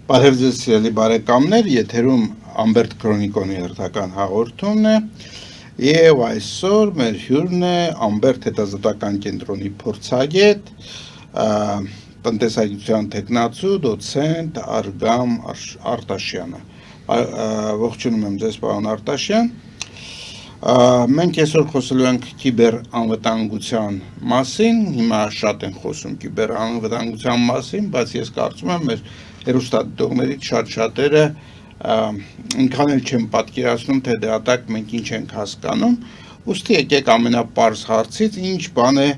Բարև ձեզ սիրելի բարեկամներ, եթերում Ամբերտ Քրոնիկոնի հերթական հաղորդումն է եւ այսօր մեր հյուրն է Ամբերտ հետազոտական կենտրոնի փորձագետ, տնտեսագիտության թեկնածու, դոցենտ Արգամ Արտաշյանը։ Ողջունում եմ ձեզ, պարոն Արտաշյան։ Մենք այսօր խոսելու ենք կիբեր անվտանգության մասին, հիմա շատ են խոսում կիբեր անվտանգության մասին, բայց ես կարծում եմ մեր հեռուստադիտողներից շատ-շատերը ինքան էլ չեն պատկերացնում, թե դրատակ մենք ինչ ենք հասկանում, ուստի եկեք ամենապարզ հարցից, ինչ բան է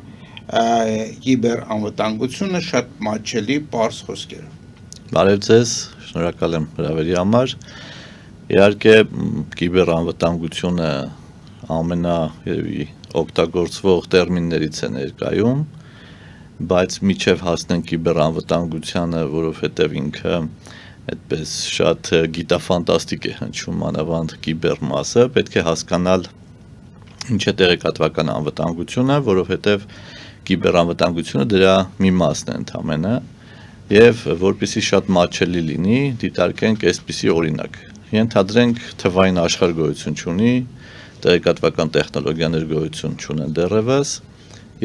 կիբեր անվտանգությունը շատ մատչելի պարզ խոսքերով։ Բարև ձեզ, շնորհակալ եմ հրավերի համար։ Իհարկե կիբեր անվտանգությունը ամենաերևի օգտագործվող տերմիններից է ներկայում, բայց միջև հասնենք կիբեր անվտանգությանը, որովհետև ինքը այդպես շատ գիտաֆանտաստիկ է հնչում, մանավանդ կիբեր մասը, պետք է հասկանալ ինչ է տեղեկատվական անվտանգությունը, որովհետև կիբեր անվտանգությունը դրա մի մասն է ընդամենը, եւ որպեսզի շատ մատչելի լինի, դիտարկենք այսպիսի օրինակ։ Ենթադրենք թվային աշխարհ գոյություն չունի, տեղեկատվական տեխնոլոգիաներ գոյություն չունեն դեռևս,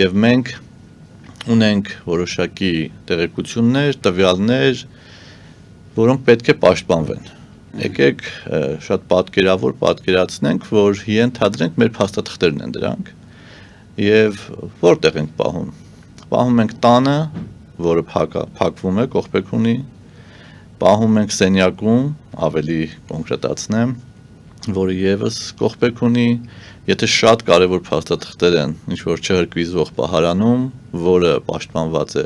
եւ մենք ունենք որոշակի տեղեկություններ, տվյալներ, որոնք պետք է պաշտպանվեն։ Եկեք շատ պատկերավոր պատկերացնենք, որ ենթադրենք մեր փաստաթղթերն են դրանք, եւ որտեղ ենք պահում։ Պահում ենք տանը, որը փակվում է, կողպեք ունի, պահում ենք սենյակում, ավելի կոնկրետացնեմ, որը եւս կողպեք ունի, եթե շատ կարևոր փաստաթղթեր են, ինչ որ չհրկվիզվող պահարանում, որը պաշտպանված է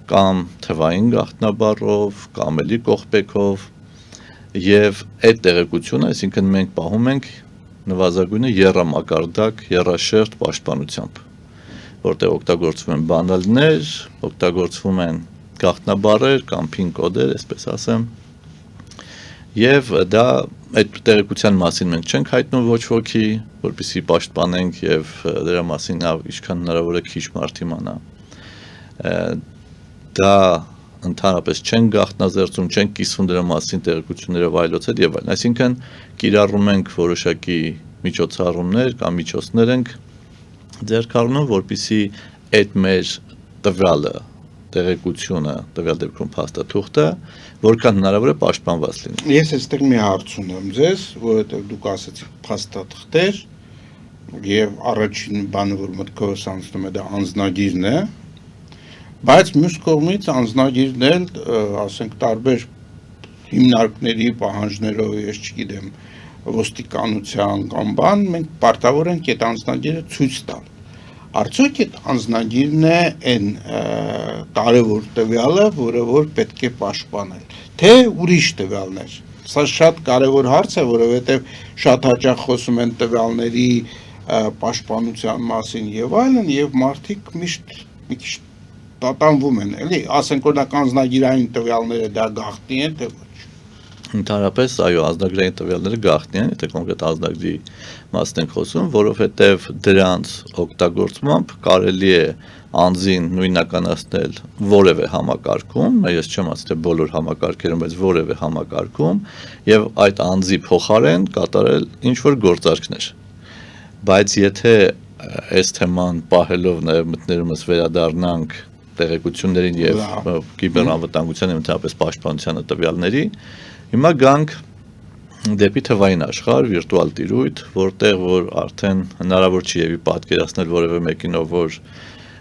կամ թվային գաղտնաբառով, կամ էլի կողպեքով, եւ այդ տեղեկությունը, այսինքն մենք պահում ենք նվազագույնը եռամակարդակ, եռաշերտ պաշտպանությամբ, որտեղ օգտագործվում են բանալներ, օգտագործվում են գաղտնաբառեր կամ PIN կոդեր, այսպես ասեմ, եւ դա այդ տեղեկության մասին մենք չենք հայտնում ոչ ոքի, որպեսզի պաշտպանենք եւ դրա մասին ինչքան հնարավոր է քիչ մարդ իմանա։ Դա ընդհանրապես չեն գաղտնազերծում, չեն կիսվում դրա մասին տեղեկություններով այլոց հետ եւ այլն։ Այսինքն կիրառում ենք որոշակի միջոցառումներ կամ միջոցներ ենք ձեռք առնում, որպեսզի այդ մեր տվյալը, տեղեկությունը, տվյալ դեպքում փաստաթուղթը, որքան հնարավոր է պաշտպանված լինի։ Ես այստեղ մի հարց ունեմ ձեզ, որովհետև դուք ասացիք փաստաթղթեր, եւ առաջին բանը, որ մտքովս անցնում է, դա անձնագիրն է, բայց մյուս կողմից անձնագիրն էլ, ասենք, տարբեր հիմնարկների պահանջներով, ես չգիտեմ, ոստիկանության կամ բան, մենք պարտավոր ենք այդ անձնագիրը ցույց տալ։ Արդյոք այդ անձնագիրն է այն կարևոր տվյալը, որը որ պետք է պաշտպանել, թե ուրիշ տվյալներ։ Սա շատ կարևոր հարց է, որովհետև շատ հաճախ խոսում են տվյալների պաշտպանության մասին եւ այլն, եւ մարդիկ միշտ մի քիչ տատանվում են, էլի, ասենք օրինակ անձնագիրային տվյալները դա գաղտնի են, թե ոչ։ Ընդհանրապես, այո, ազդագրային տվյալները գաղտնի են, եթե կոնկրետ ազդագրի մասն ենք խոսում, որովհետև դրանց օգտագործմամբ կարելի է անձին նույնականացնել որևէ համակարգում, ես չեմ ասի թե բոլոր համակարգերում, բայց որևէ համակարգում, եւ այդ անձի փոխարեն կատարել ինչ-որ գործարքներ։ Բայց եթե այս թեման պահելով նաեւ մտներումս վերադառնանք տեղեկություններին եւ կիբեր անվտանգության եւ ընդհանրապես պաշտպանության տվյալների, հիմա գանք դեպի թվային աշխարհ, վիրտուալ տիրույթ, որտեղ որ արդեն հնարավոր չի եւի պատկերացնել որևէ մեկին, որ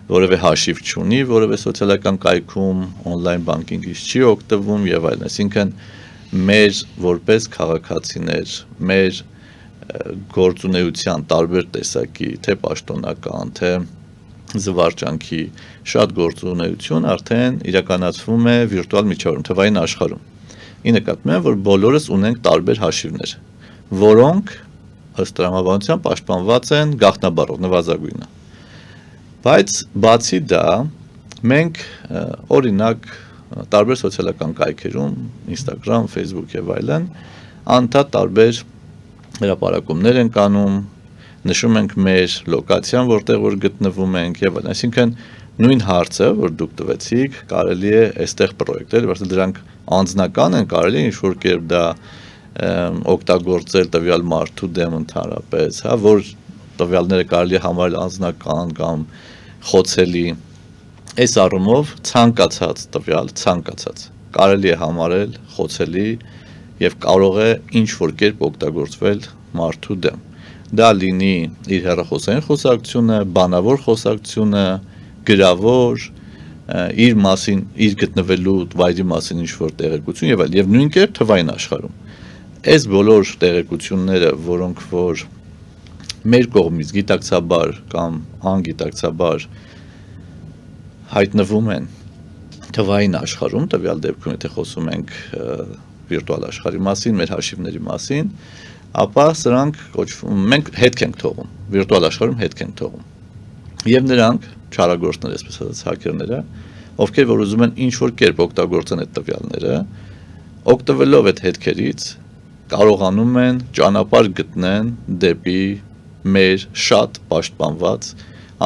որևէ հաշիվ չունի, որևէ սոցիալական կայքում, on-line banking-ից չի օգտվում եւ այլն, այսինքն մեր որպես քաղաքացիներ, մեր գործունեության տարբեր տեսակի, թե պաշտոնական, թե զվարճանքի շատ գործունեություն արդեն իրականացվում է վիրտուալ միջավայրում, թվային աշխարհում։ Ի նկատմամբ, որ բոլորս ունենք տարբեր հաշիվներ, որոնք ըստ տրամաբանության պաշտպանված են գաղտնաբառով նվազագույնը։ Բայց բացի դա, մենք օրինակ տարբեր սոցիալական կայքերում, Instagram, Facebook եւ այլն, անդադ տարբեր հրապարակումներ ենք անում, նշում ենք մեր լոկացիան, որտեղ որ գտնվում ենք եւ այլն, այսինքն նույն հարցը, որ դուք տվեցիք, կարելի է այստեղ պրոյեկտել, որովհետեւ դրանք անձնական են, կարելի է ինչ-որ կերպ դա օգտագործել տվյալ մարդու դեմ ընդհանրապես, հա, որ տվյալները կարելի է համարել անձնական կամ խոցելի, այս առումով ցանկացած տվյալ, կարելի է համարել խոցելի եւ կարող է ինչ-որ կերպ օգտագործվել մարդու դեմ։ Դա լինի իր հեռախոսային խոսակցությունը, բանավոր խոսակցությունը, գրավոր, իր մասին, իր գտնվելու վայրի մասին ինչ-որ տեղեկություն եւ այլ, եւ նույն կերպ թվային աշխարհում։ Այս բոլոր տեղեկությունները, որոնք որ մեր կողմից գիտակցաբար կամ անգիտակցաբար հայտնվում են թվային աշխարհում, տվյալ դեպքում եթե խոսում ենք վիրտուալ աշխարհի մասին, մեր հաշիվների մասին, ապա սրանք կոչվում, մենք հետք ենք թողում, վիրտուալ աշխարհում հետք ենք թողում։ Եվ նրանք, չարագործներ, այսպես ասած, հաքերները, ովքեր որ ուզում են ինչ-որ կերպ օգտագործեն այդ տվյալները, օգտվելով այդ հետքերից կարողանում են ճանապարհ գտնեն դեպի մեր շատ պաշտպանված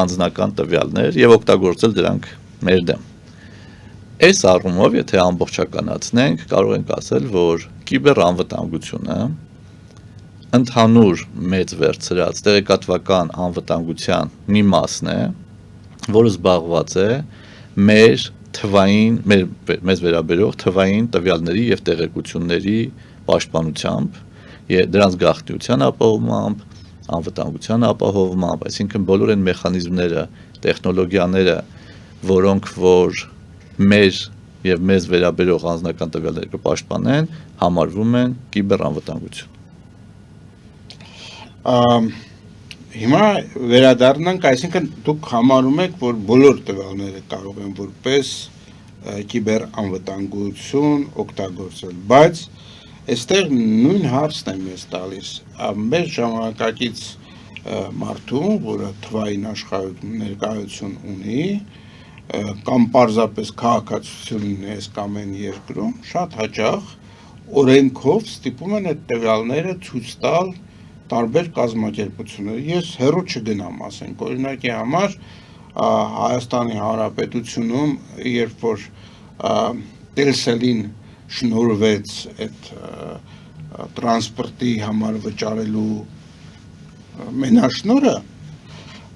անձնական տվյալներ եւ օգտագործել դրանք մեր դեմ։ Այս առումով, եթե ամբողջականացնենք, կարող ենք ասել, որ կիբերանվտանգությունը ընդհանուր մեծ վերցրած տեղեկատվական անվտանգության մի մասն է, որը զբաղված է մեր թվային, մեզ վերաբերող թվային տվյալների եւ տեղեկությունների պաշտպանությամբ եւ դրանց գաղտնիության ապահովմամբ, անվտանգության ապահովմամբ, այսինքն բոլոր այն մեխանիզմները, տեխնոլոգիաները, որոնք որ մեր եւ մեզ վերաբերող անձնական տվյալները կպաշտպանեն, համարվում են կիբերանվտանգություն։ Հիմա վերադառնանք, այսինքն դուք համարում եք, որ բոլոր տվյալները կարող են որպես կիբերանվտանգություն օգտագործել, բայց այստեղ նույն հարցն է մեզ տալիս, մեր ժամանակակից մարդու, որը թվային աշխարհում ներկայություն ունի, կամ պարզապես քաղաքացիություն ունի այս կամ այն երկրում, շատ հաճախ օրենքով ստիպում են այդ տվյալները ցույց տալ տարբեր կազմակերպություններ։ Ես հեռու չգնամ, ասենք, օրինակի համար Հայաստանի Հանրապետությունում, երբ որ Տելսելին շնորհվեց այդ տրանսպորտի համար վճարելու մենաշնորհը,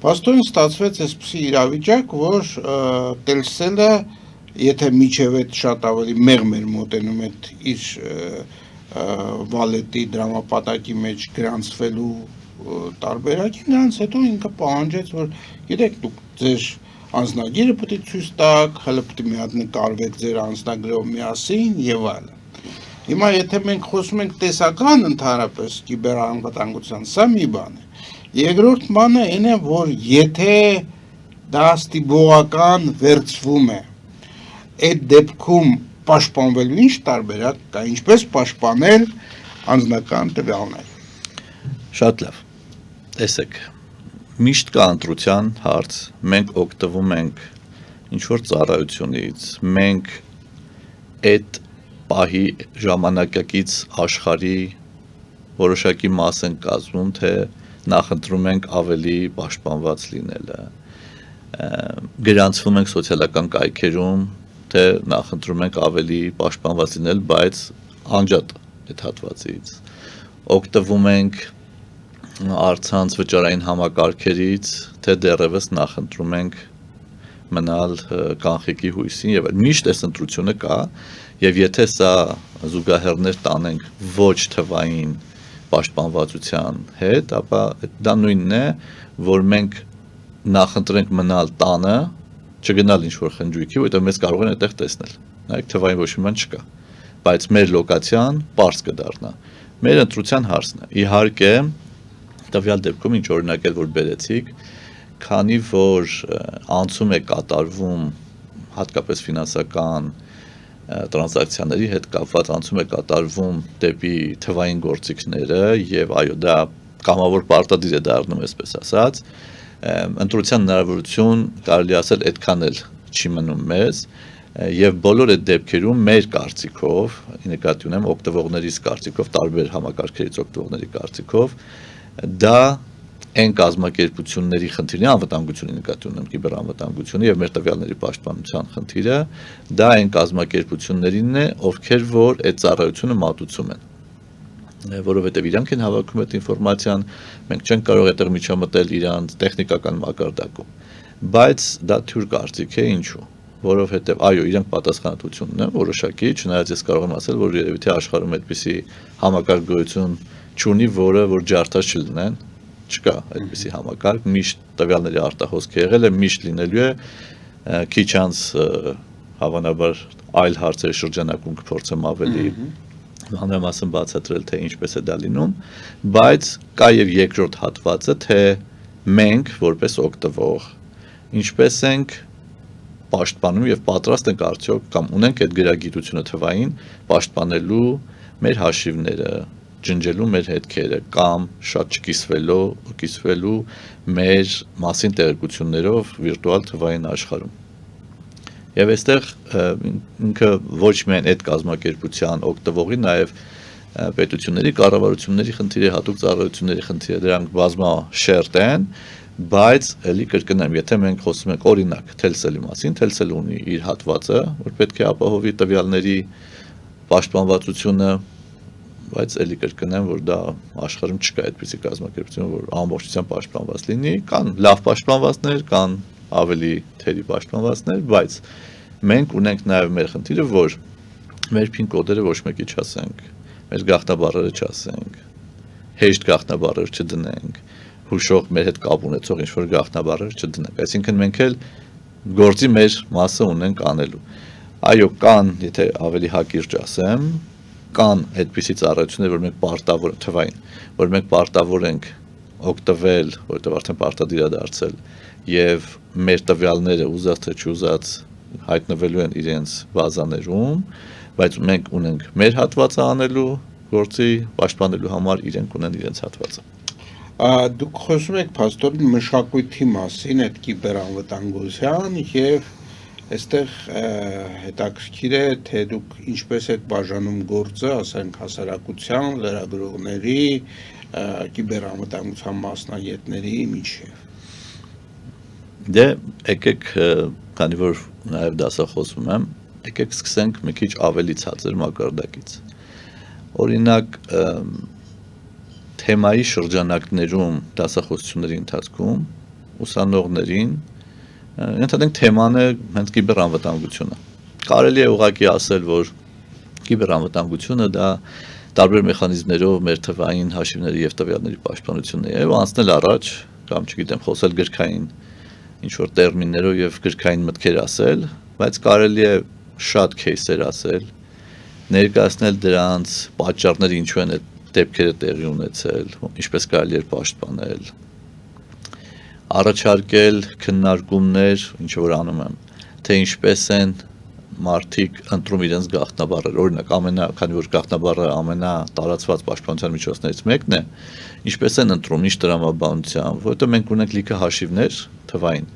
փաստորեն ստացվեց այսպիսի իրավիճակ, որ Տելսելը, եթե միջև այդ շատ ավելի մեղմ էր մոտենում այդ իր վալետի դրամապատակի մեջ գրանցվելու տարբերակին, նրանց հետո ինքը պահանջեց, որ գիտեք, դուք ձեր անձնագիրը պետք է ցույց տաք, հələ պետք է մի հատ նկարվեք ձեր անձնագրով միասին եւ այլն։ Հիմա եթե մենք խոսում ենք տեսական ընդհանրապես կիբերանվտանգության, սա մի բան է։ Երկրորդ բանը այն է, որ եթե դա ստիպողական վերցվում է, այդ դեպքում պաշտպանվելու ինչ տարբերակ կա, ինչպես պաշտպանել անձնական տվյալներ։ Շատ լավ։ Տեսեք, միշտ կա ընտրության հարց, մենք օգտվում ենք ինչ-որ ծառայությունից, մենք այդ պահի ժամանակակից աշխարհի որոշակի մաս են կազմում, թե նախընտրում ենք ավելի պաշտպանված լինելը, գրանցվում ենք սոցիալական կայքերում, թե նախընտրում ենք ավելի պաշտպանված լինել, բայց անջատ այդ հատվածից, օգտվում ենք առցանց վճարային համակարգերից, թե դեռևս նախընտրում ենք մնալ կանխիկի հույսին եւ միշտ այս ընտրությունը կա եւ եթե սա զուգահեռներ տանենք ոչ թվային պաշտպանվածության հետ, ապա դա նույնն է, որ մենք նախընտրենք մնալ տանը, չգնալ ինչ-որ խնջույքի, որտեղ մեզ կարող են այդտեղ տեսնել։ Նայեք, թվային ոչ մի բան չկա, բայց մեր լոկացիան պարզ կդառնա։ Մեր ընտրության հարցն է։ Իհարկե, տվյալ դեպքում ինչ օրինակ էլ որ բերեցիք, քանի որ անցում է կատարվում հատկապես ֆինանսական տրանզակցիաների հետ կապված անցում է կատարվում դեպի թվային գործիքները եւ այո դա կամավոր պարտադիր է դառնում այսպես ասած ընտրության հնարավորություն կարելի ասել այդքան էլ չի մնում մեզ եւ բոլոր այդ դեպքերում մեր կարծիքով նկատի ունեմ օգտվողներից կարծիքով տարբեր համակարգերից օգտվողների կարծիքով դա այն կազմակերպությունների խնդիրն է, անվտանգությունի նկատի ունեմ, կիբերանվտանգությունը եւ մեր տվյալների պաշտպանության խնդիրը, դա այն կազմակերպություններինն է, ովքեր որ այդ ծառայությունը մատուցում են, որովհետեւ իրանք են հավաքում այդ ինֆորմացիան, մենք չենք կարող այդտեղ միջամտել իրանց տեխնիկական մակարդակում, բայց դա թյուր կարծիք է, ինչու, որովհետեւ այո, իրանք պատասխանատվություն ունեն որոշակի, չնայած ես կարող եմ ասել, որ երևի թե աշխարհում այդպիսի համակարգ գոյություն չունի, որը որ ջարդած չլինեն, չկա այդպիսի համակարգ, միշտ տվյալների արտահոսք եղել է, միշտ լինելու է, քիչ անց հավանաբար այլ հարցերի շրջանակում կփորձեմ ավելի մանրամասն բացատրել, թե ինչպես է դա լինում, բայց կա եւ երկրորդ հատվածը, թե մենք որպես օգտվող ինչպես ենք պաշտպանում եւ պատրաստ ենք արդյոք կամ ունենք այդ գրագիտությունը թվային պաշտպանելու մեր հաշիվները, ջնջելու մեր հետքերը կամ շատ չկիսվելու մեր մասին տեղեկություններով վիրտուալ թվային աշխարհում։ Եվ այստեղ ինքը ոչ միայն այդ կազմակերպության օգտվողի, նաեւ պետությունների, կառավարությունների խնդիրը, հատուկ ծառայությունների խնդիրը, դրանք բազմաշերտ են, բայց էլի կրկնեմ, եթե մենք խոսում ենք օրինակ Telcel-ի մասին, Telcel ունի իր հատվածը, որ պետք է ապահովի տվյալների պաշտպանվածությունը, բայց էլի կրկնեմ, որ դա աշխարհում չկա այդպիսի կազմակերպություն, որ ամբողջությամբ պաշտպանված լինի, կան լավ պաշտպանվածներ, կան ավելի թերի պաշտպանվածներ, բայց մենք ունենք նաև մեր խնդիրը, որ մեր PIN կոդերը ոչ մեկի չասենք, մեր գաղտնաբառերը չասենք, հեշտ գաղտնաբառեր չդնենք, հուշող մեր հետ կապ ունեցող ինչ-որ գաղտնաբառեր չդնենք, այսինքն մենք էլ գործի մեր մասը ունենք անելու։ Այո, կան, եթե ավելի հակիրճ ասեմ, կան այդպիսի ծառայություններ, որ մենք պարտավոր թվային, որ մենք պարտավոր ենք օգտվել, որովհետև արդեն պարտադիր է դարձել, եւ մեր տվյալները ուզած թե չուզած հայտնվելու են իրենց բազաներում, բայց մենք ունենք մեր հատվածը անելու գործի պաշտպանելու համար իրենք ունեն իրենց հատվածը։ Դուք խոսում եք փաստորեն մշակույթի մասին, այդ կիբերանվտանգության եւ այստեղ հետաքրքիր է, թե դուք ինչպես եք բաժանում գործը, ասենք հասարակության, լրագրողների, կիբերանվտանգության մասնագետների միջև։ Դե եկեք, քանի որ նաև դասախոսում եմ, եկեք սկսենք մի քիչ ավելի ցածր մակարդակից։ Օրինակ, թեմայի շրջանակներում դասախոսությունների ընթացքում ուսանողներին ընդհանրենք թեման է հենց կիբերանվտանգությունը։ Կարելի է ուղղակի ասել, որ կիբերանվտանգությունը դա տարբեր մեխանիզմներով մեր թվային հաշիվների եւ տվյալների պաշտպանությունն է, եւ անցնել առաջ, կամ չգիտեմ, խոսել գրքային ինչ-որ տերմիններով եւ գրքային մտքեր ասել, բայց կարելի է շատ кейսեր ասել, ներկայացնել դրանց պատճառները ինչու են այդ դեպքերը տեղի ունեցել, ինչպես կարելի է պաշտպանել, առաջարկել քննարկումներ, ինչ որ անում եմ, թե ինչպես են մարդիկ ընտրում իրենց գաղտնաբառերը, օրինակ քանի որ գաղտնաբառը ամենատարածված պաշտպանության միջոցներից մեկն է, ինչպես են ընտրում, ինչ տրամաբանությամբ, որովհետև մենք ունենք լիքը հաշիվներ թվային,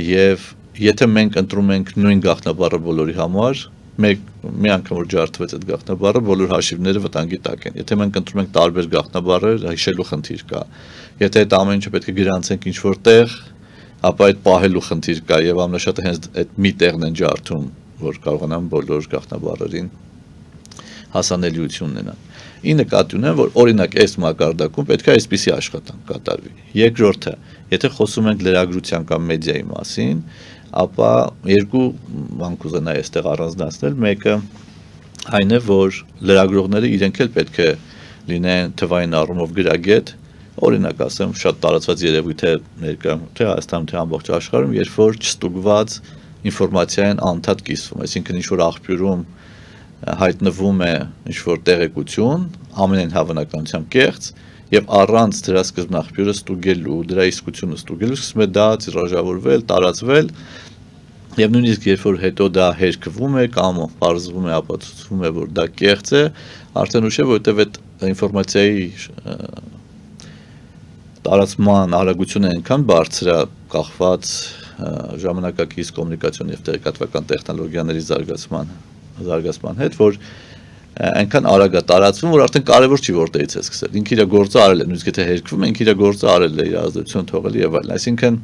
եւ եթե մենք ընտրում ենք նույն գաղտնաբառը բոլորի համար, մի անգամ որ ջարդվեց այդ գաղտնաբառը, բոլոր հաշիվները վտանգի տակ են։ Եթե մենք ընտրում ենք տարբեր գաղտնաբառեր, հիշելու խնդիր կա։ Եթե այդ ամեն ինչը պետք է գրանցենք ինչ-որ տեղ, ապա այդ պահելու խնդիր կա եւ ամենաշատը հենց այդ մի տեղն են ջարդում, որ կարողանան բոլոր գաղտնաբառերին հասանելիություն ունենան։ Ի նկատի ունեմ, որ օրինակ այս մակարդակում պետք է այսպիսի աշխատանք կատարվի։ Երկրորդը, եթե խոսում ենք լրագրության կամ մեդիայի մասին, ապա երկու բան կուզենայի այստեղ առանձնացնել, մեկը այն է, որ լրագրողները իրենք էլ պետք է լինեն թվային առումով գրագետ, օրինակ ասեմ, շատ տարածված երևույթ է ներկայում թե Հայաստանում, թե ամբողջ աշխարհում, երբ որ չստուգված ինֆորմացիան անդադ կիսվում, այսինքն ինչ որ աղբյուրում հայտնվում է ինչ որ տեղեկություն, ամենայն հավանականությամբ կեղծ, եւ առանց դրա սկզբնաղբյուրը ստուգելու, դրա իսկությունը ստուգելու, սկսում է դա տիրաժավորվել, տարածվել, եւ նույնիսկ երբ որ հետո դա հերկվում է կամ բարձվում է, ապացուցվում է, որ դա կեղծ է, արդեն ուշ է, որովհետեւ այդ ինֆորմացիայի տարածման արագությունը այնքան բարձր է կախված ժամանակակից կոմունիկացիոն եւ տեղեկատվական տեխնոլոգիաների զարգացման հետ, որ այնքան արագ է տարածվում, որ արդեն կարևոր չի որտեղից է սկսել։ Ինքը իր գործը արել է, նույնիսկ եթե հերկվում է, ինքը իր գործը արել է, իր ազդեցություն թողել եւ այլն։ Այսինքն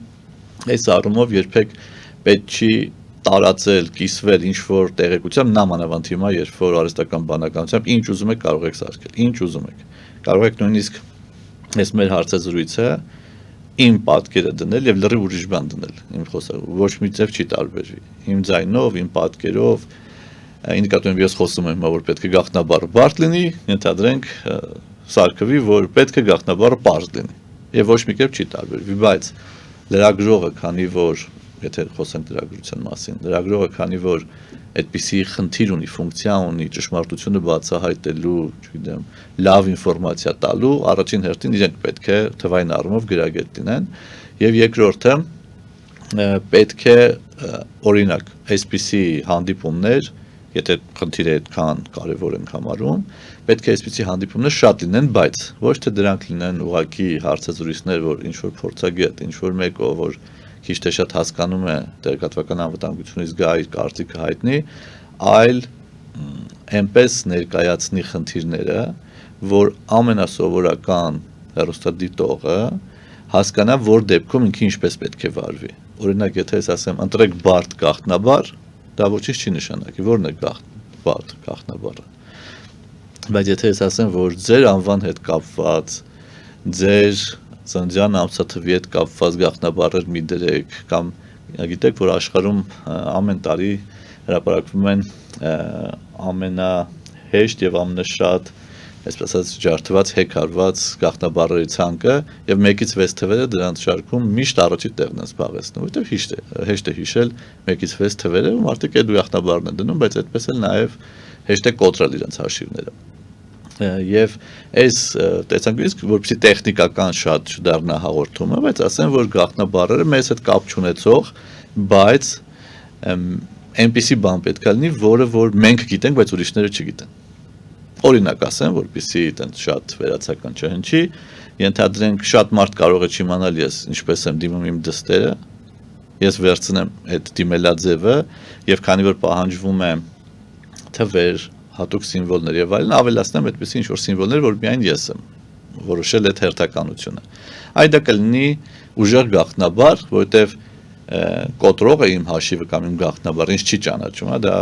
այս առումով երբեք պետք չի տարածել, կիսվել ինչ որ տեղեկությամբ, նամանավանդ հիմա, երբ որ արհեստական բանականությամբ ինչ ուզում եք կարող եք սարքել, ինչ ուզում եք։ Կարող եք նույնիսկ այս մեր հարցազրույցը իմ պատկերը դնել եւ լրիվ ուրիշ բան դնել, իմ խոսքը ոչ մի ձև չի տարբերվի։ Իմ ձայնով, իմ պատկերով, ինքնատուն ես խոսում եմ, որ պետք է գաղտնաբառը բարդ լինի, ենթադրենք սարքվի, որ պետք է գաղտնաբառը պարզ լինի։ Եվ ոչ մի կերպ չի տարբերվի, բայց լրագրողը, քանի որ եթե խոսենք լրագրության մասին, լրագրողը, քանի որ այդպիսի խնդիր ունի, ֆունկցիա ունի, ճշմարտությունը բացահայտելու, չգիտեմ, լավ ինֆորմացիա տալու, առաջին հերթին իրենք պետք է թվային առումով գրագետ լինեն, եւ երկրորդը պետք է օրինակ, այսպիսի հանդիպումներ, եթե խնդիրը այդքան կարևոր են համարում, պետք է այսպիսի հանդիպումներ շատ լինեն, բայց ոչ թե դրանք լինեն ուղղակի հարցազրույցներ, որ ինչ որ փորձագետ, ինչ որ մեկը, որ քիչ թե շատ հասկանում է տեղեկատվական անվտանգությունից գա իր կարծիքը հայտնի, այլ այնպես ներկայացնի խնդիրները, որ ամենասովորական հեռուստադիտողը հասկանա, որ դեպքում ինքը ինչպես պետք է վարվի։ Օրինակ, եթե ես ասեմ, ընտրեք բարդ գաղտնաբառ, դա ոչինչ չի նշանակի, որն է բարդ գաղտնաբառը։ Բայց եթե ես ասեմ, որ ձեր անվան հետ կապված, ձեր ծննդյան ամսաթվի հետ կապված գաղտնաբառեր մի դրեք, կամ գիտեք, որ աշխարհում ամեն տարի հրապարակվում են ամենահեշտ եւ ամենաշատ, այսպես ասած, ջարդված, հեքարված գաղտնաբառերի ցանկը եւ 1-ից 6 թվերը դրանց շարքում միշտ առաջի տեղն են զբաղեցնում, որովհետեւ հեշտ է հիշել 1-ից 6 թվերը, ու մարդիկ այդ գաղտնաբառն են դնում, բայց այդպես էլ նաեւ հեշտ է կոտրել իրենց հաշիվները։ Եվ այս տեսանկյունից, որպեսզի տեխնիկական շատ չդառնա հաղորդումը, բայց ասեմ, որ գաղտնաբառերը մեզ հետ կապ չունեցող, բայց այնպիսի բան պետք է լինի, որը որ մենք գիտենք, բայց ուրիշները չգիտեն։ Օրինակ ասեմ, որպեսզի այդպես շատ վերացական չհնչի, ենթադրենք շատ մարդ կարող է չիմանալ ես ինչպես եմ դիմում իմ դստերը, ես վերցնեմ այդ դիմելաձևը եւ քանի որ պահանջվում է թվեր, հատուկ սիմվոլներ եւ այլն, ավելացնեմ այդպեսի ինչ որ սիմվոլներ, որ միայն ես եմ որոշել այդ հերթականությունը։ Այդ դա կլինի ուժեղ գաղտնաբառ, որովհետեւ կոտրողը իմ հաշիվը կամ իմ գաղտնաբառը ինձ չի ճանաչում, դա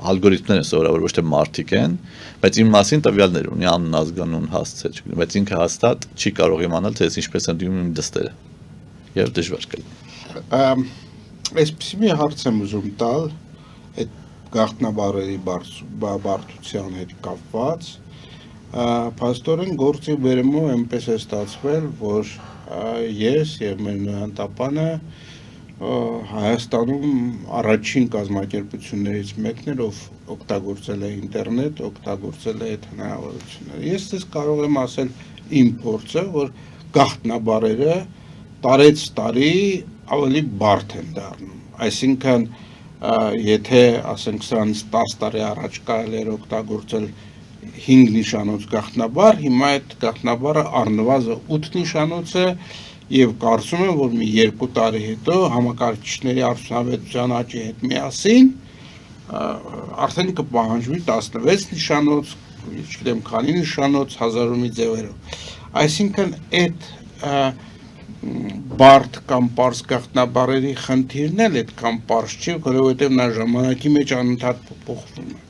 ալգորիթմներ են սովորաբար, ոչ թե մարդիկ են, բայց իմ մասին տվյալներ ունի, անուն, ազգանուն, հասցե, բայց ինքը հաստատ չի կարող իմանալ, թե ես ինչպես եմ դիմում իմ դստերը։ Եվ դժվար կլինի։ Այսպեսի մի հարց եմ ուզում տալ, այդ գաղտնաբառերի բարդության հետ կապված, փաստորեն գործի բերումով այնպես է ստացվել, որ ես եւ մեր նույնատապանը Հայաստանում առաջին կազմակերպություններից մեկն էր, ով օգտագործել է ինտերնետ, օգտագործել է այդ հնարավորությունները։ Ես դες կարող եմ ասել իմ փորձը, որ գաղտնաբառերը տարեց տարի ավելի բարդ են դառնում։ Այսինքն, եթե ասենք սրանից 10 տարի առաջ կարելի էր օգտագործել 5 նիշանոց գաղտնաբառ, հիմա այդ գաղտնաբառը առնվազն 8 նիշանոց է, եւ կարծում եմ, որ մի 2 տարի հետո համակարգիչների արդյունավետության աճի հետ միասին արդեն կպահանջվի 16 նիշանոց, չգիտեմ քանի նիշանոց, հազարումի ձևերով։ Այսինքն այդ բարդ կամ պարզ գաղտնաբառերի խնդիրն էլ այդքան պարզ չի, որովհետեւ նա ժամանակի մեջ անընդհատ փոփոխվում է։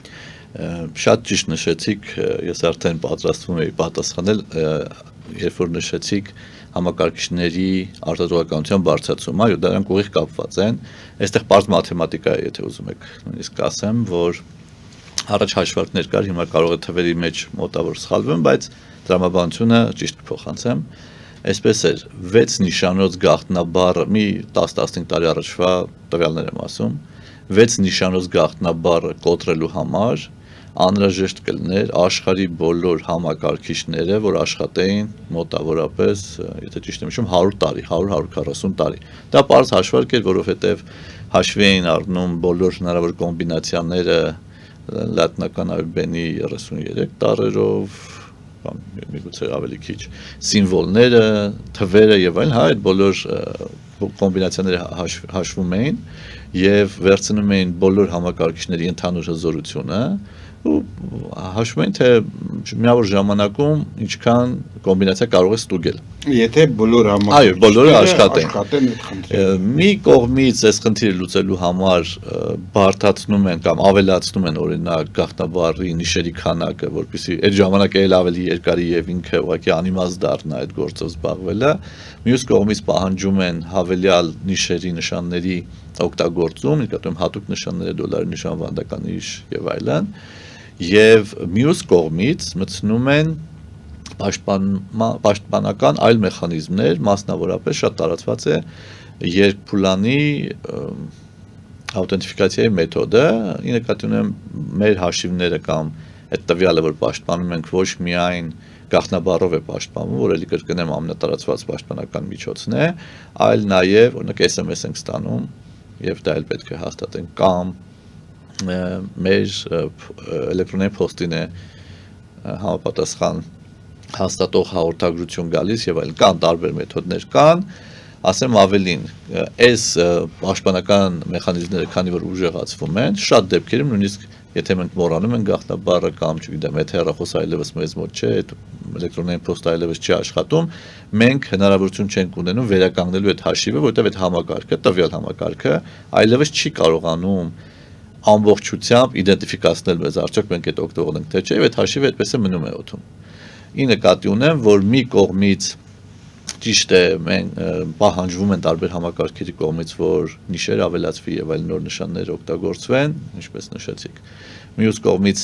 Շատ ճիշտ նշեցիք, ես արդեն պատրաստվում էի պատասխանել, երբ որ նշեցիք համակարգիչների արտադրողականության բարձրացում, այո, դրանք ուղիղ կապված են։ Այստեղ պարզ մաթեմատիկա է, եթե ուզում եք նույնիսկ ասեմ, որ առաջ հաշվարկներ կար, հիմա կարող է թվերի մեջ մոտավոր սխալվեմ, բայց տրամաբանությունը ճիշտ կփոխանցեմ։ Այսպես էր, 6 նիշանոց գաղտնաբառը, մի 10-15 տարի առաջվա տվյալներ եմ ասում, 6 նիշանոց գաղտնաբառը կոտրելու համար անհրաժեշտ կլներ աշխարհի բոլոր համակարգիչները, որ աշխատեին մոտավորապես, եթե ճիշտ եմ հիշում, 100 տարի, 100-140 տարի։ Դա պարզ հաշվարկ էր, որովհետև հաշվի էին առնում բոլոր հնարավոր կոմբինացիաները լատինական ալֆաբետի 33 տառերով, կամ միգուցե ավելի քիչ, սիմվոլները, թվերը եւ այլն, այդ բոլոր կոմբինացիաները հաշվում էին եւ վերցնում էին բոլոր համակարգիչների ընդհանուր հզորությունը, ու հաշվում են թե միավոր ժամանակում ինչքան կոմբինացիա կարող է ստուգել Եթե բոլոր այո բոլորը աշխատեն աշխատեն այդ խնդրը մի կողմից այս խնդիրը լուծելու համար բարդացնում են կամ ավելացնում են օրինակ գաղտնաբառի նիշերի քանակը որպեսզի այդ ժամանակը էլ ավելի երկարի եւ ինքը ուղղակի անիմաստ դառնա այդ գործով զբաղվելը մյուս կողմից պահանջում են հավելյալ նիշերի նշանների օգտագործում նկատում հատուկ նշանները դոլարի նշան վանդական նիշ եւ այլն եւ մյուս կողմից մտցնում են պաշտպանական այլ մեխանիզմներ մասնավորապես շատ տարածված է երկփուլանի աուտենտիֆիկացիայի մեթոդը ի նկատի ունեմ մեր հաշիվները կամ այդ տվյալը որ պաշտպանում ենք ոչ միայն գաղտնաբառով է պաշտպանվում որ էլի կրկնեմ ամենատարածված պաշտպանական միջոցն է այլ նաեւ օրինակ SMS ենք ստանում եւ դա էլ պետք է հաստատենք կամ մեր էլեկտրոնային փոստին է համապատասխան հաստատող հաղորդագրություն գալիս եւ այլն կան տարբեր մեթոդներ կան ասեմ ավելին այս պաշտպանական մեխանիզմները քանի որ ուժեղացվում են շատ դեպքերում նույնիսկ եթե մենք մոռանում ենք գաղտնաբառը կամ չգիտեմ եթե հեռախոսը այլևս մեզ մոտ չէ այդ էլեկտրոնային փոստը այլևս չի աշխատում մենք հնարավորություն չենք ունենում վերականգնելու այդ հաշիվը որովհետեւ այդ համակարգը տվյալ համակարգը այլևս չի կարողանում ամբողջությամբ իդենտիֆիկացնել մեզ արդյոք մենք այդ օգտվողն ենք թե չէ եւ այդ հաշիվը այդպես է մնում է օդում ի նկատի ունեմ որ մի կողմից ճիշտ է մենք պահանջվում են տարբեր համակարգերի կողմից որ նիշեր ավելացվի եւ այլ նոր նշաններ օգտագործվեն ինչպես նշեցիք մյուս կողմից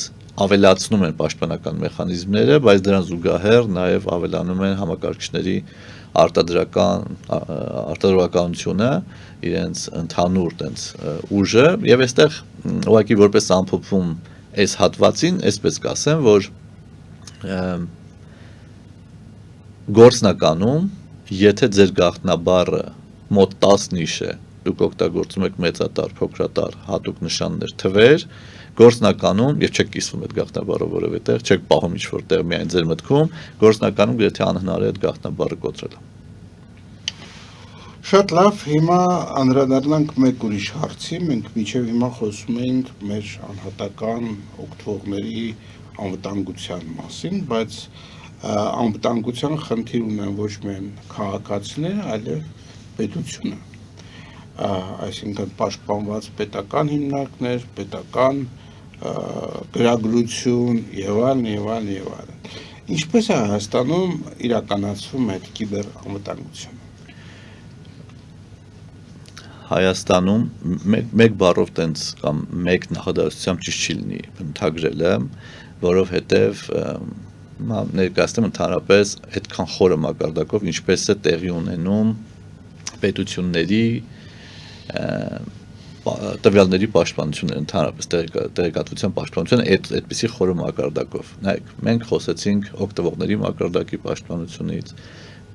ավելացնում են պաշտպանական մեխանիզմները բայց դրան զուգահեռ նաեւ ավելանում են համակարգիչների արտադրողականությունը իրենց ընդհանուր տենց ուժը եւ այստեղ ուղղակի որպես ամփոփում այս հատվածին այսպես կասեմ որ գործնականում եթե ձեր գաղտնաբառը մոտ 10 նիշ է դուք օգտագործում եք մեծատար փոքրատար հատուկ նշաններ թվեր գործնականում եւ չեք կիսվում այդ գաղտնաբառով որևէ տեղ չեք պահում ինչ որ տեղ միայն ձեր մտքում գործնականում գրեթե անհնար է այդ գաղտնաբառը կոտրելը Շատ լավ հիմա անդրադառնանք մեկ ուրիշ հարցի մենք մինչեւ հիմա խոսում ենք մեր անհատական օգտվողների անվտանգության մասին բայց անվտանգության խնդիր ունեն ոչ միայն քաղաքացիները, այլև պետությունը։ Այսինքն պաշտպանված պետական հիմնարկներ, պետական գրագրություն եւ այլն։ Ինչպես է Հայաստանում իրականացվում այդ կիբերանվտանգությունը։ Հայաստանում մեկ բառով տենց կամ մեկ նախադասությամբ ճիշտ չի լինի ընդհանրելը, որովհետեւ ներկայացնում ընդհանրապես այդքան խորը մակարդակով ինչպես է տեղի ունենում պետությունների տվյալների պաշտպանությունը ընդհանրապես տեղեկատվության պաշտպանությունը այդպիսի խորը մակարդակով նայեք մենք խոսեցինք օգտվողների մակարդակի պաշտպանությունից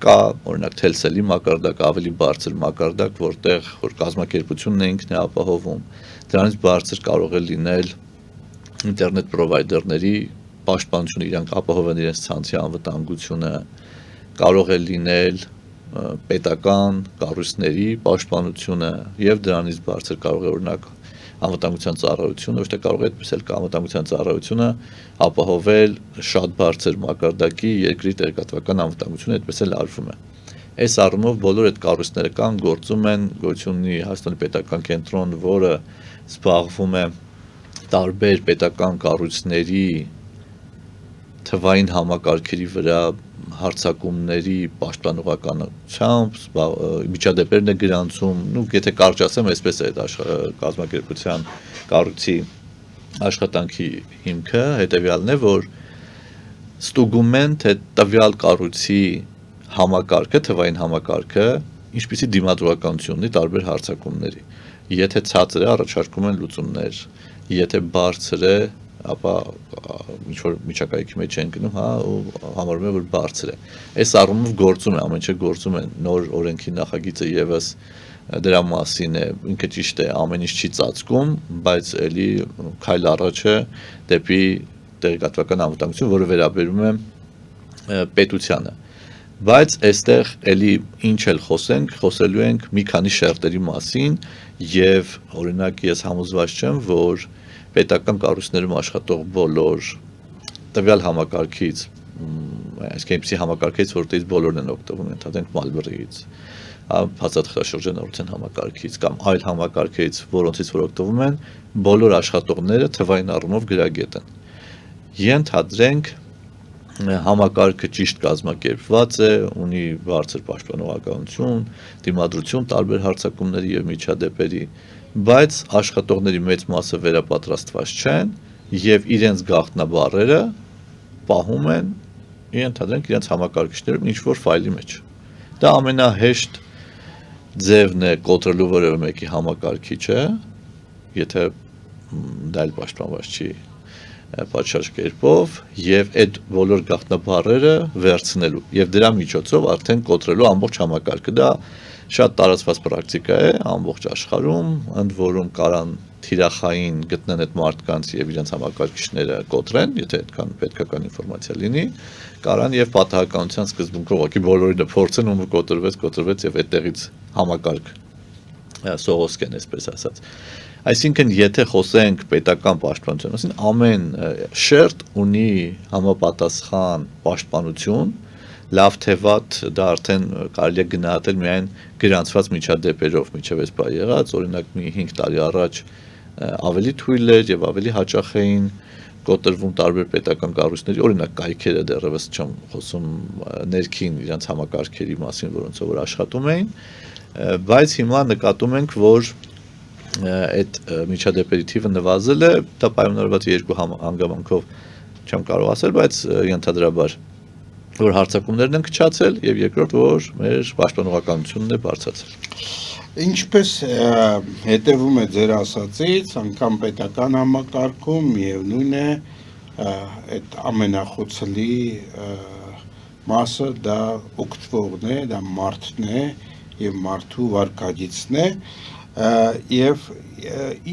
կա օրինակ Telcel-ի մակարդակ ավելի բարձր մակարդակ որտեղ որ կազմակերպությունն է ինքն է ապահովում դրանից բարձր կարող է լինել ինտերնետ պրովայդերների պաշտպանությունը իրանք ապահովում իրենց ցանցի անվտանգությունը կարող է լինել պետական կառույցների պաշտպանությունը եւ դրանից բարձր կարող է օրինակ անվտանգության ծառայությունը ոչ թե կարող է այդպես էլ անվտանգության ծառայությունը ապահովել շատ բարձր մակարդակի երկրի տեղեկատվական անվտանգությունը այդպես էլ արվում է այս առումով բոլոր այդ կառույցները կան գործում են գոյություն ունի Հայաստանի պետական կենտրոն որը զբաղվում է տարբեր պետական կառույցների թվային համակարգերի վրա հարցակումների պաշտպանողականությամբ միջադեպերն է գրանցում, եթե կարճ ասեմ, այսպես է այդ կազմակերպության կառույցի աշխատանքի հիմքը, հետևյալն է, որ ստուգում են, թե տվյալ կառույցի համակարգը, թվային համակարգը, ինչպիսի դիմադրողականություն ունի տարբեր հարցակումների։ Եթե ցածր է, առաջարկում են լուծումներ, եթե բարձր է, ապա ինչ որ միջակայքի մեջ են գնում, հա, ու համարում են որ բարձր է։ Այս առումով գործում է, ամեն ինչը գործում է, նոր օրենքի նախագիծը եւս դրա մասին է, ինքը ճիշտ է, ամեն ինչ չի ծածկում, բայց էլի քայլ առաջ է դեպի տեղեկատվական անվտանգություն, որը վերաբերում է պետությանը։ Բայց այստեղ էլի ինչ էլ խոսելու ենք մի քանի շերտերի մասին եւ օրինակ ես համոզված չեմ, որ պետական կառույցներում աշխատող բոլոր տվյալ համակարգից, այսինքն այնպիսի համակարգից, որտեղից բոլորն են օգտվում, ընդհանրենք Malberry-ից, հաստատաշրջանառության համակարգից կամ այլ համակարգից, որոնցից որ օգտվում են, բոլոր աշխատողները թվային առումով գրագետ են։ Ենթադրենք համակարգը ճիշտ կազմակերպված է, ունի բարձր պաշտպանողականություն, դիմադրություն տարբեր հարձակումների եւ միջադեպերի, բայց աշխատողների մեծ մասը վերապատրաստված չեն եւ իրենց գաղտնաբառերը պահում են, ենթադրենք իրենց համակարգիչներում ինչ-որ ֆայլի մեջ։ Դա ամենահեշտ ձևն է կոտրելու որևէ մեկի համակարգիչը, եթե դա էլ պաշտպանված չի պատշաճ կերպով եւ այդ բոլոր գաղտնաբառերը վերցնելու եւ դրա միջոցով արդեն կոտրելու ամբողջ համակարգը։ Դա շատ տարածված պրակտիկա է ամբողջ աշխարհում, ընդ որում կարան թիրախային գտնեն այդ մարդկանց եւ իրենց համակարգիչները կոտրեն, եթե այդքան պետքական ինֆորմացիա լինի, կարան եւ պատահականության սկզբունքով ուղղակի բոլորը փորձեն ու կոտրվեց եւ այդտեղից համակարգ սողոսկեն, այսպես ասած։ Այսինքն, եթե խոսենք պետական պաշտպանության մասին, ամեն շերտ ունի համապատասխան պաշտպանություն, լավ թե վատ, դա արդեն կարելի է գնահատել միայն գրանցված միջադեպերով, միջև այս բա եղած, օրինակ մի 5 տարի առաջ ավելի թույլ էր եւ ավելի հաճախ էին կոտրվում տարբեր պետական կառույցների, օրինակ կայքերը դեռևս չեմ խոսում ներքին իրենց համակարգերի մասին, որոնցով որ աշխատում էին, բայց հիմա նկատում ենք, որ այդ միջադեպերի թիվը նվազել է, դա պայմանավորված է երկու հանգամանքով չեմ կարող ասել, բայց ենթադրաբար որ հարձակումներն են քչացել եւ երկրորդ որ մեր պաշտպանողականությունն է բարձրացել։ Ինչպես հետևում է ձեր ասածից, անգամ պետական համակարգում միևնույն է այդ ամենախոցելի մասը դա օգտվողն է, դա մարդն է եւ մարդու վարքագիծն է եւ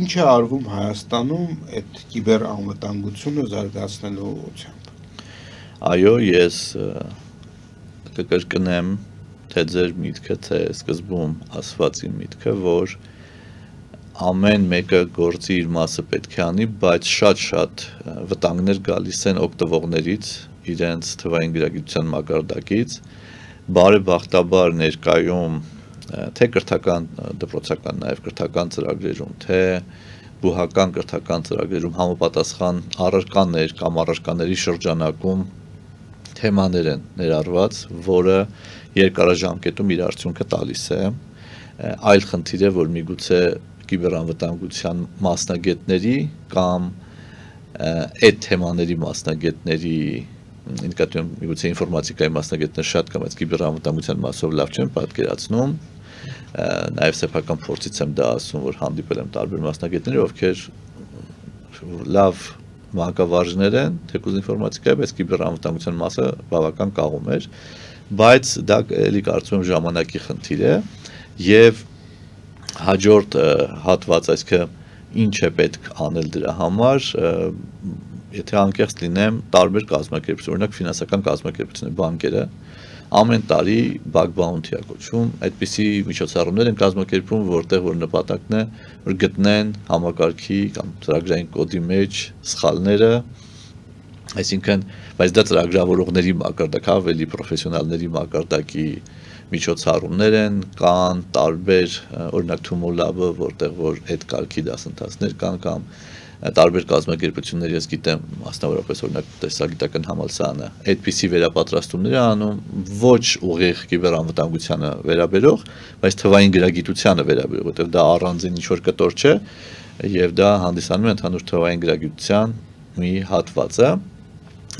ինչ է արվում Հայաստանում այդ կիբերանվտանգությունը զարգացնելու ուղղությամբ։ Այո, ես կկրկնեմ թե ձեր միտքը, թե սկզբում ասվածի միտքը, որ ամեն մեկը գործի իր մասը պետք է անի, բայց շատ վտանգներ գալիս են օգտվողներից, իրենց թվային գրագիտության մակարդակից, բարեբախտաբար ներկայում թե կրթական դպրոցական, նաև կրթական ծրագրերում, թե բուհական կրթական ծրագրերում համապատասխան առարկաներ կամ առարկաների շրջանակում թեմաներ են ներառված, որը երկարաժամկետում իր արդյունքը տալիս է։ Այլ խնդիր է, որ միգուցե կիբերանվտանգության մասնագետների կամ այդ թեմաների մասնագետների ինքնատիպ միգուցե ինֆորմատիկայի մասնագետներ շատ կամ այդ կիբերանվտանգության մասով լավ չեն պատկերացնում, նաև սեփական փորձից եմ դա ասում, որ հանդիպել եմ տարբեր մասնագետների, ովքեր լավ մանկավարժներ են, թեկուզ ինֆորմատիկայի, բայց կիբերանվտանգության մասը բավական կաղում էր, բայց դա էլի կարծում եմ ժամանակի խնդիր է եւ հաջորդ հատված, այսինքն ինչ է պետք անել դրա համար, եթե անկեղծ լինեմ, տարբեր կազմակերպություններ, օրինակ ֆինանսական կազմակերպություններ, բանկերը ամեն տարի bug bounty է կոչվում, այդպիսի միջոցառումներ են կազմակերպում, որտեղ որ նպատակն է որ գտնեն համակարգի կամ ծրագրային կոդի մեջ սխալները, այսինքն, բայց դա ծրագրավորողների մակարդակ, ավելի պրոֆեսիոնալների մակարդակի միջոցառումներ են, կան տարբեր, օրինակ Թումոլաբը, որտեղ որ այդ կարգի դասընթացներ կան կամ տարբեր կազմակերպություններ, ես գիտեմ, մասնավորապես օրինակ տեսագիտական համալսարանը, այդպիսի վերապատրաստումներ անում ոչ ուղիղ կիբերանվտանգությանը վերաբերող, բայց թվային գրագիտությանը վերաբերող, որտեղ դա առանձին ինչ-որ կտոր չէ, եւ դա հանդիսանում է ընդհանուր թվային գրագիտության մի հատվածը։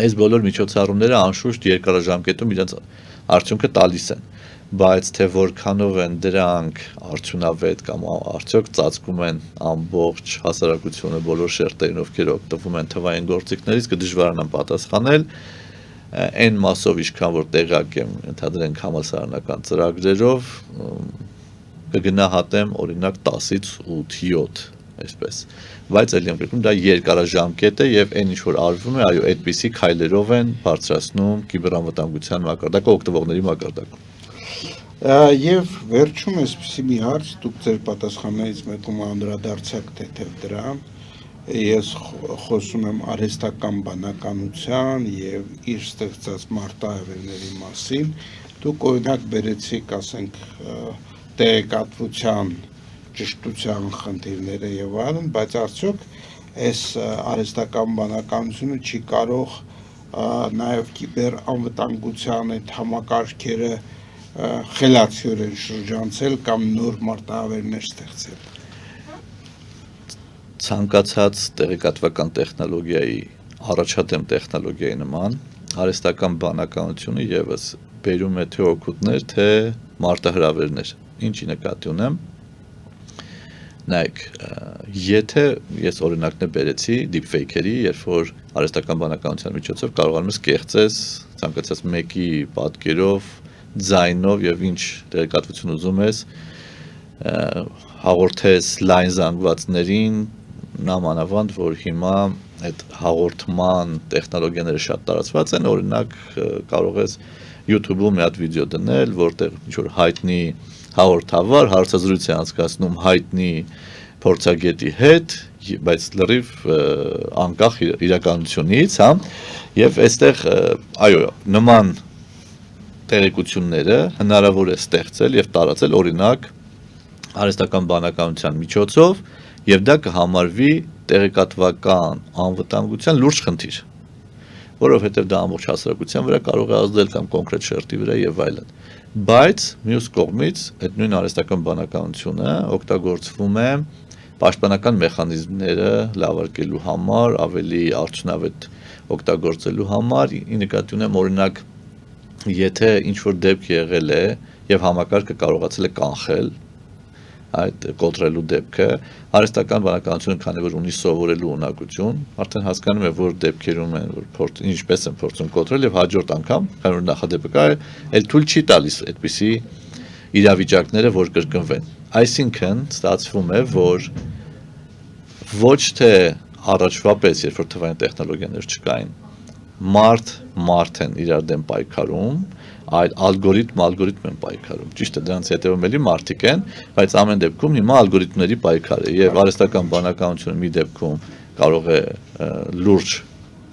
Այս բոլոր միջոցառումները անշուշտ երկարաժամկետում իրենց արդյունքը տալիս են, բայց թե որքանով են դրանք արդյունավետ կամ արդյոք ծածկում են ամբողջ հասարակությունը բոլոր շերտերին, ովքեր օգտվում են թվային գործիքներից, կդժվարանամ պատասխանել, այն մասով ինչքան որ տեղյակ եմ, ընդհանրենք համալսարանական ծրագրերով, կգնահատեմ օրինակ 10-ից 8-7, այսպես, բայց ելի եմ կրկնում, դա երկարաժամկետ է եւ այն ինչ որ արվում է, այո, այդպիսի քայլերով են բարձրացնում կիբերանվտանգության մակարդակը օգտվողների մակարդակում։ Եվ վերջում այսպիսի մի հարց, դուք ձեր պատասխաններից մեկում անդրադարձակ թեթև դրա, ես խոսում եմ արհեստական բանականության եւ իր ստեղծած մարտահրավերների մասին, դուք օրինակ բերեցիք, ասենք, տեղեկատվության ճշտության խնդիրները եւ այլն, բայց արդյոք այս արհեստական բանականությունը չի կարող նաեւ կիբեր անվտանգության այդ համակարգերը խելացիորեն շրջանցել կամ նոր մարտահրավերներ ստեղծել։ Ցանկացած տեղեկատվական տեխնոլոգիայի առաջադեմ տեխնոլոգիայի նման արհեստական բանականությունը եւս բերում է թե օգուտներ, թե մարտահրավերներ։ Ինչի նկատի ունեմ։ Նայեք, եթե ես օրինակներ բերեցի deepfake-երի, երբ որ արհեստական բանականության միջոցով կարողանում ես կեղծես ցանկացած մեկի պատկերով, ձայնով եւ ինչ տեղեկատվություն ուզում ես հաղորդես լայն զանգվածներին, նամանավանդ, որ հիմա այդ հաղորդման տեխնոլոգիաները շատ տարածված են, օրինակ կարող ես YouTube-ում մի հատ վիդեո դնել, որտեղ ինչ-որ հայտնի հաղորդավար հարցազրույց է անցկացնում հայտնի փորձագետի հետ, բայց լրիվ անկախ իրականությունից, հա, եւ այստեղ այո, նման տեղեկությունները հնարավոր է ստեղծել եւ տարածել օրինակ արհեստական բանականության միջոցով եւ դա կհամարվի տեղեկատվական անվտանգության լուրջ խնդիր, որովհետեւ դա ամբողջ հասարակության վրա կարող է ազդել կամ կոնկրետ շերտի վրա եւ այլն։ Բայց մյուս կողմից այդ նույն արհեստական բանականությունը օգտագործվում է պաշտպանական մեխանիզմները լավարկելու համար, ավելի արդյունավետ օգտագործելու համար, ի նկատի ունեմ օրինակ, եթե ինչ-որ դեպք եղել է եւ համակարգը կարողացել է կանխել այդ կոտրելու դեպքը, արհեստական բանականությունը քանի որ ունի սովորելու ունակություն, արդեն հասկանում է որ դեպքերում են, որ ինչպես են փորձում կոտրել եւ հաջորդ անգամ, քանի որ նախադեպը կա, այլ թույլ չի տալիս այդպիսի իրավիճակները, որ կրկնվեն։ Այսինքն ստացվում է, որ ոչ թե առաջվա պես, երբ որ թվային տեխնոլոգիաներ չկային, մարդ են իրար դեմ պայքարում, այլ ալգորիթմ են պայքարում։ Ճիշտ է, դրանց հետևում էլի մարդիկ են, բայց ամեն դեպքում հիմա ալգորիթմների պայքար է եւ արհեստական բանականությունը մի դեպքում կարող է լուրջ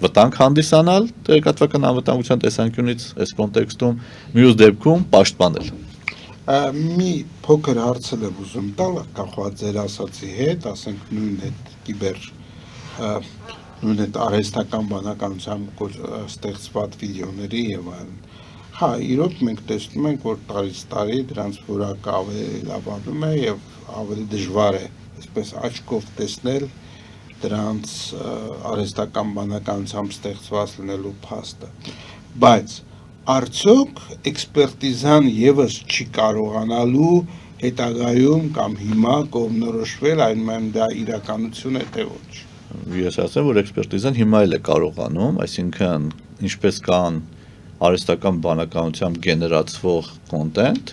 վտանգ հանդիսանալ տեղեկատվական անվտանգության տեսանկյունից այս կոնտեքստում, մյուս դեպքում պաշտպանել։ Մի փոքր հարցել եմ ուզում տալ, կախված ձեր ասացի հետ, ասենք նույն այդ կիբեր նույն այդ արհեստական բանականությամբ ստեղծված վիդեոների եւ այլն։ Հա, իրոք մենք տեսնում ենք, որ տարից տարի դրանց որակը ավելի լավանում է եւ ավելի դժվար է, այսպես աչքով տեսնել դրանց արհեստական բանականությամբ ստեղծված լինելու փաստը։ Բայց արդյոք էքսպերտիզան եւս չի կարողանալու հետագայում կամ հիմա կողմնորոշվել, այնուամենայնիվ դա իրականություն է թե ոչ։ Ես ասեմ, որ էքսպերտիզան հիմա էլ է կարողանում, այսինքն ինչպես կան արհեստական բանականությամբ գեներացվող կոնտենտ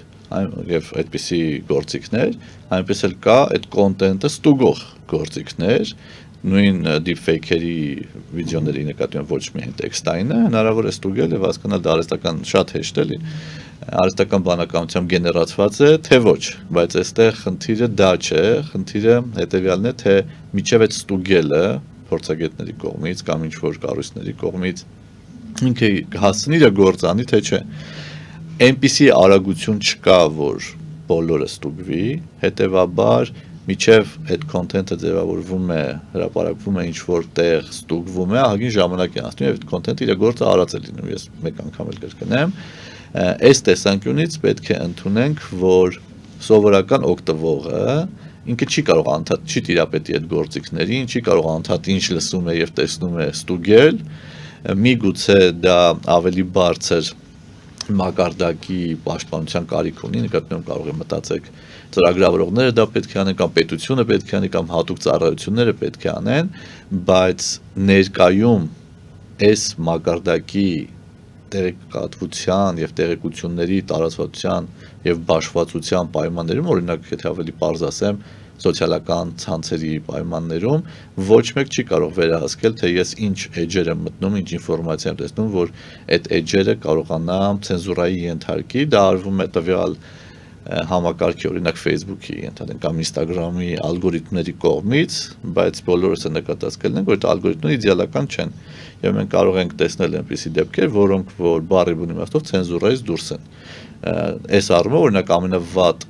եւ այդպիսի գործիքներ, այնպես էլ կա այդ կոնտենտը ստուգող գործիքներ, նույն deepfake-երի վիդեոների նկատի ունեմ ոչ միայն տեքստային է, հնարավոր է ստուգել եւ հասկանալ դա արհեստական շատ հեշտ է, արհեստական բանականությամբ գեներացված է, թե ոչ, բայց այստեղ խնդիրը դա չէ, խնդիրը հետեւյալն է, թե միջև այդ ստուգելը փորձագետների կողմից կամ ինչ-որ կառույցների կողմից ինքը հասցնի իր գործանի, թե չէ։ Այնպիսի արագություն չկա, որ բոլորը ստուգվի, հետեւաբար միջև այդ կոնտենտը ձևավորվում է, հրապարակվում է ինչ-որ տեղ, ստուգվում է, ահագին ժամանակ է անցնում եւ այդ կոնտենտը իր գործը արած է լինում, ես մեկ անգամ էլ կրկնեմ, այս տեսանկյունից պետք է ընդունենք, որ սովորական օգտվողը ինքը չի կարող անդադ չի տիրապետի այդ գործիքներին, չի կարող անդադ ինչ լսում է եւ տեսնում է ստուգել, միգուցե դա ավելի բարձր մակարդակի պաշտպանության կարիք ունի, նկատում կարող է մտածեք ծրագրավորողները դա պետք է անեն կամ պետությունը պետք է անի կամ հատուկ ծառայությունները պետք է անեն, բայց ներկայում այս մակարդակի տեղեկատվության եւ տեղեկությունների տարածվածության եւ բաշխվածության պայմաններում, օրինակ եթե ավելի պարզ ասեմ, սոցիալական ցանցերի պայմաններում ոչ մեկ չի կարող վերահսկել, թե ես ինչ էջեր եմ մտնում, ինչ ինֆորմացիա եմ տեսնում, որ այդ էջերը կարողանամ ցենզուրայի ենթարկի, դա արվում է տվյալ համակարգի օրինակ Facebook-ի, ընդհանրեն կամ Instagram-ի ալգորիթմների կողմից, բայց բոլորս է նկատած կլինենք, որ այդ ալգորիթմները իդեալական չեն։ Եվ մենք կարող ենք տեսնել այնպիսի դեպքեր, որոնք որ բառի բուն իմաստով ցենզուրայից դուրս են։ Այս առումով օրինակ ամենավատ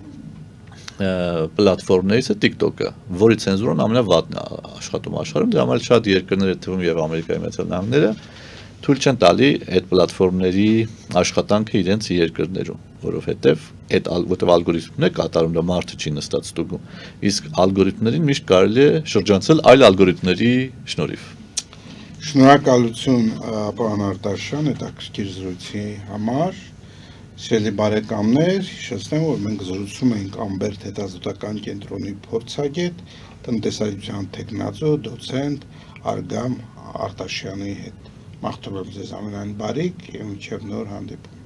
պլատֆորմներից է TikTok-ը, որի ցենզուրան ամենավատն է աշխատում աշխարհում, դրա համար շատ երկրներ թվում եւ Ամերիկայի Միացյալ Նահանգները թույլ չեն տալի այդ պլատֆորմների աշխատանքը իրենց երկրներում, որովհետեւ որտեղ ալգորիթմն է կատարում, դա մարդը չի նստած ստուգում, իսկ ալգորիթմներին միշտ կարելի է շրջանցել այլ ալգորիթմների շնորհիվ։ Շնորհակալություն պարոն Արտաշյան հետաքրքիր զրույցի համար։ Սիրելի բարեկամներ, հիշեցնեմ, որ մենք զրուցում ենք Ամբերտ հետազոտական կենտրոնի փորձագետ, տնտեսագիտության թեկնածու, դոցենտ Արգամ Արտաշյանի հետ։ Մաղթում եմ ձեզ ամենայն բարիք եւ մինչեւ նոր հանդիպում։